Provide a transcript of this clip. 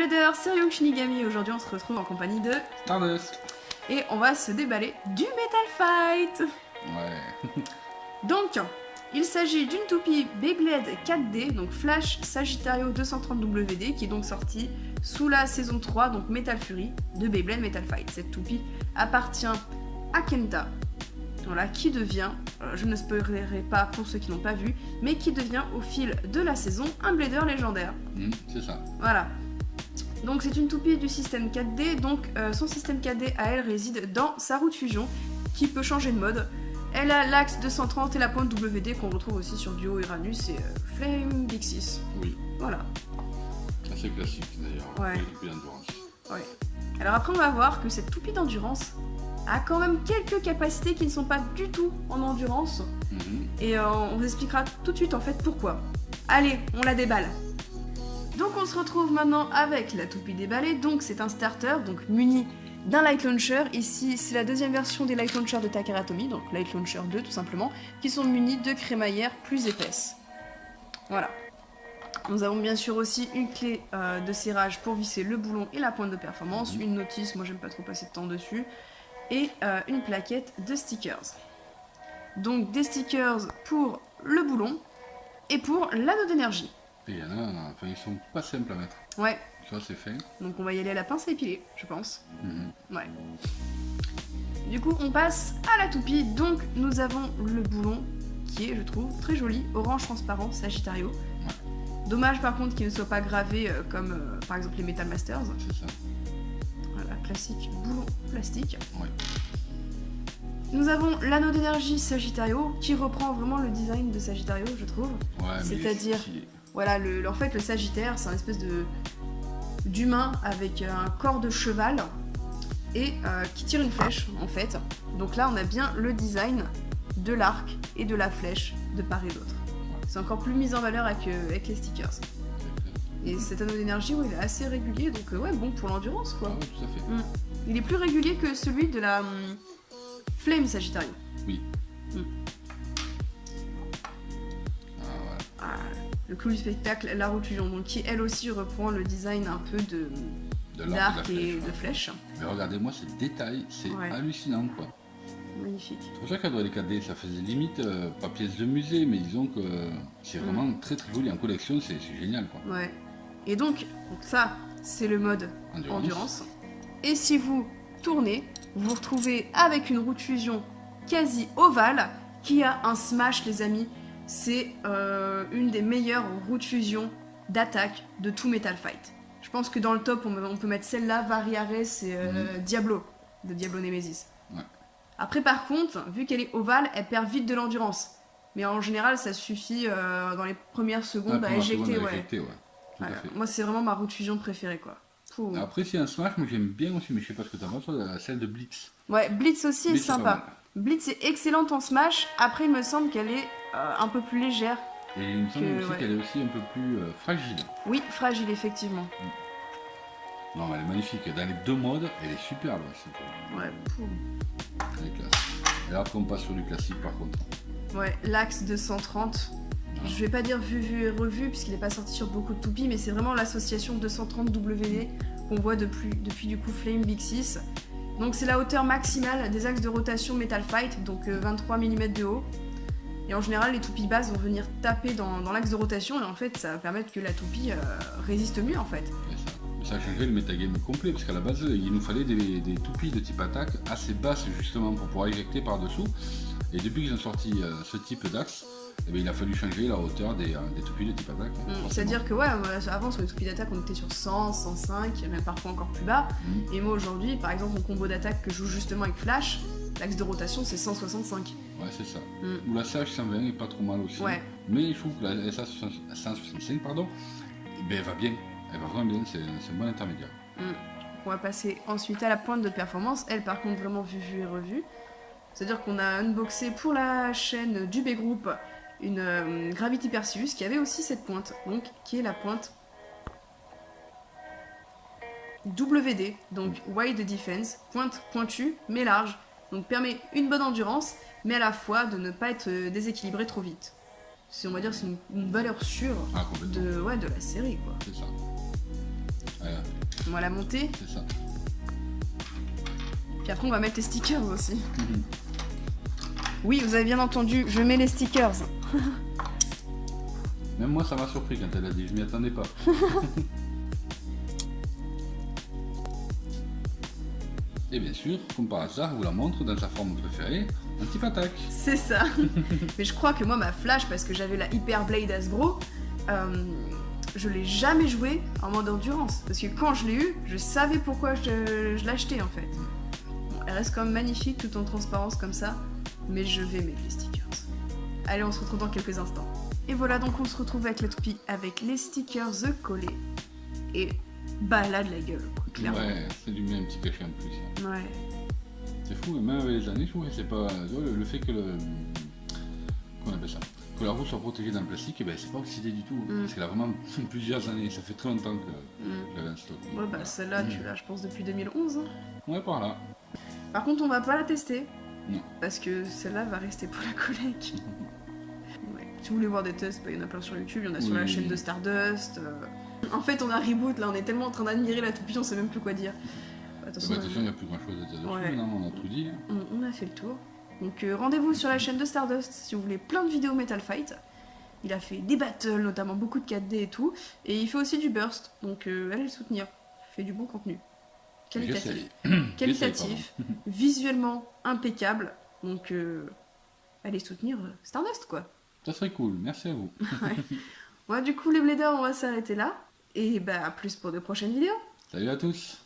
Blader, c'est Ryuk Shinigami. Aujourd'hui, on se retrouve en compagnie de Stardust. Et on va se déballer du Metal Fight. Ouais. Donc, il s'agit d'une toupie Beyblade 4D, donc Flash Sagittario 230 WD, qui est donc sortie sous la saison 3, donc Metal Fury, de Beyblade Metal Fight. Cette toupie appartient à Kenta, voilà, qui devient, je ne spoilerai pas pour ceux qui n'ont pas vu, mais qui devient au fil de la saison un blader légendaire. C'est ça. Voilà. Donc c'est une toupie du système 4D, donc son système 4D à elle réside dans sa roue de fusion, qui peut changer de mode. Elle a l'axe 230 et la pointe WD qu'on retrouve aussi sur Duo Uranus et Flame Big 6. Oui. Voilà. Assez classique d'ailleurs. Ouais. Les toupies d'endurance. Ouais. Alors après on va voir que cette toupie d'endurance a quand même quelques capacités qui ne sont pas du tout en endurance. Et on vous expliquera tout de suite en fait pourquoi. Allez, on la déballe. Donc on se retrouve maintenant avec la toupie déballée. Donc c'est un starter, donc muni d'un Light Launcher. Ici c'est la deuxième version des Light Launcher de Takara Tomy, donc Light Launcher 2 tout simplement, qui sont munis de crémaillère plus épaisse. Voilà. Nous avons bien sûr aussi une clé de serrage pour visser le boulon et la pointe de performance, une notice, moi j'aime pas trop passer de temps dessus, et une plaquette de stickers. Donc des stickers pour le boulon et pour l'anneau d'énergie. Et il y en a, enfin ils sont pas simples à mettre. Ouais. Ça c'est fait. Donc on va y aller à la pince à épiler, je pense. Ouais. Du coup on passe à la toupie. Donc nous avons le boulon qui est, je trouve, très joli, orange transparent, Sagittario. Ouais. Dommage par contre qu'il ne soit pas gravé comme par exemple les Metal Masters. C'est ça. Voilà, classique boulon plastique. Ouais. Nous avons l'anneau d'énergie Sagittario qui reprend vraiment le design de Sagittario, je trouve. Ouais, c'est-à-dire, voilà, en fait le Sagittaire c'est un espèce d'humain avec un corps de cheval et qui tire une flèche en fait. Donc là on a bien le design de l'arc et de la flèche de part et d'autre. Ouais. C'est encore plus mis en valeur avec les stickers. Et cet anneau d'énergie, ouais, il est assez régulier, donc ouais, bon pour l'endurance quoi. Ah, tout à fait. Il est plus régulier que celui de la Flame Sagittario. Oui. Le clou du spectacle, la roue de fusion, donc qui elle aussi reprend le design un peu d'arc et de flèche. Mais regardez-moi ces détails, c'est hallucinant quoi. Magnifique. C'est pour ça qu'elle doit les cader, ça faisait limite pas pièce de musée, mais disons que c'est vraiment très très joli en collection, c'est génial quoi. Ouais. Et donc ça, c'est le mode endurance. Et si vous tournez, vous vous retrouvez avec une roue de fusion quasi ovale qui a un smash les amis. C'est une des meilleures roues de fusion d'attaque de tout Metal Fight. Je pense que dans le top, on peut mettre celle-là, Variares et Diablo, de Diablo Nemesis. Ouais. Après, par contre, vu qu'elle est ovale, elle perd vite de l'endurance. Mais en général, ça suffit dans les premières secondes à éjecter. Voilà. Moi, c'est vraiment ma roue de fusion préférée, quoi. Après, si un smash, moi j'aime bien aussi, mais je sais pas ce que t'en penses, celle de Blitz. Ouais, Blitz aussi est sympa. Blitz est excellente en smash. Après, il me semble qu'elle est un peu plus légère. Et il me semble aussi qu'elle est aussi un peu plus fragile. Oui, fragile, effectivement. Non, elle est magnifique. Dans les deux modes, elle est superbe. Ouais, elle est classe. Et là, on passe sur du classique par contre. Ouais, l'axe 230. Je vais pas dire vu et revu, puisqu'il n'est pas sorti sur beaucoup de toupies, mais c'est vraiment l'association 230 WD qu'on voit depuis du coup Flame Big 6. Donc c'est la hauteur maximale des axes de rotation Metal Fight, donc 23 mm de haut. Et en général, les toupies basses vont venir taper dans l'axe de rotation, et en fait, ça va permettre que la toupie résiste mieux, en fait. Ça a changé le metagame complet, parce qu'à la base, il nous fallait des toupies de type attaque assez basses, justement, pour pouvoir éjecter par-dessous. Et depuis qu'ils ont sorti ce type d'axe, eh bien, il a fallu changer la hauteur des toupies de type attaque. C'est-à-dire que, ouais, avant, sur les toupies d'attaque, on était sur 100, 105, même parfois encore plus bas. Et moi, aujourd'hui, par exemple, mon combo d'attaque que je joue justement avec Flash, l'axe de rotation, c'est 165. Ouais, c'est ça. Ou la CH120 est pas trop mal aussi. Ouais. Mais je trouve que la SA165, pardon, eh bien, elle va bien. Elle va vraiment bien, c'est un bon intermédiaire. On va passer ensuite à la pointe de performance. Elle, par contre, vraiment vue et revue. C'est-à-dire qu'on a unboxé pour la chaîne du B-Group une Gravity Perseus qui avait aussi cette pointe, donc qui est la pointe WD, donc Wide Defense, pointe pointue mais large, donc permet une bonne endurance, mais à la fois de ne pas être déséquilibré trop vite. On va dire c'est une valeur sûre de la série quoi. C'est ça. On va la monter. C'est ça. Puis après, on va mettre les stickers aussi. Oui, vous avez bien entendu, je mets les stickers. Même moi, ça m'a surpris quand elle a dit, je m'y attendais pas. Et bien sûr, comme par hasard, vous la montre dans sa forme préférée, un petit patac. C'est ça. Mais je crois que moi, ma Flash, parce que j'avais la Hyper Blade Hasbro, je l'ai jamais joué en mode endurance. Parce que quand je l'ai eu, je savais pourquoi je l'achetais en fait. Bon, elle reste quand même magnifique, tout en transparence comme ça. Mais je vais mettre les stickers. Allez, on se retrouve dans quelques instants. Et voilà, donc on se retrouve avec la toupie, avec les stickers collés. Et balade la gueule, quoi, clairement. Ouais, c'est du bien un petit cachet en plus. Ouais. C'est fou, et même avec les années, je trouve que c'est pas. Le fait que qu'on appelle ça, que la roue soit protégée dans le plastique, et ben c'est pas oxydé du tout. Parce qu'elle a vraiment plusieurs années, ça fait très longtemps que je l'avais en stock. Ouais, bah celle-là, tu l'as, je pense, depuis 2011. Hein. Ouais, par là. Par contre, on va pas la tester. Non. Parce que celle-là va rester pour la collecte. Ouais. Si vous voulez voir des tests, bah, il y en a plein sur YouTube, il y en a sur la chaîne de Stardust. En fait, on a reboot là, on est tellement en train d'admirer la toupie, on sait même plus quoi dire. Attention, il n'y a plus grand chose à dire dessus, ouais. Maintenant on a tout dit. On a fait le tour. Donc rendez-vous sur la chaîne de Stardust si vous voulez plein de vidéos Metal Fight. Il a fait des battles, notamment beaucoup de 4D et tout. Et il fait aussi du burst, donc allez le soutenir. Il fait du bon contenu. Qualitatif, visuellement impeccable. Donc allez soutenir Stardust quoi. Ça serait cool, merci à vous. Ouais. Bon, du coup les bladers, on va s'arrêter là. Et bah à plus pour de prochaines vidéos. Salut à tous.